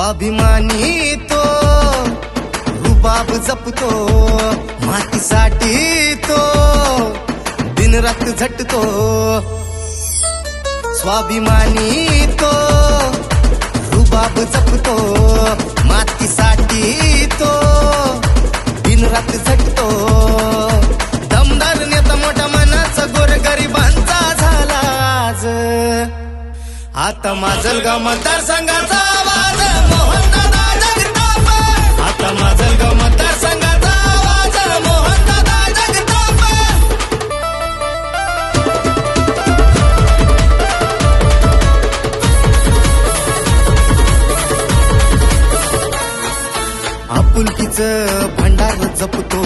स्वाभिमानी तो रुबाब जपतो, मातीसाठी तो दिनरात झटतो. स्वाभिमानी तो रुबाब जपतो, मातीसाठी तो दिनरात झटतो. दमदार नेता मोठा मनाचा गोरगरिबांचा झाला आज. आता माजलगाव मतदारसंघाचा आवाज मोहन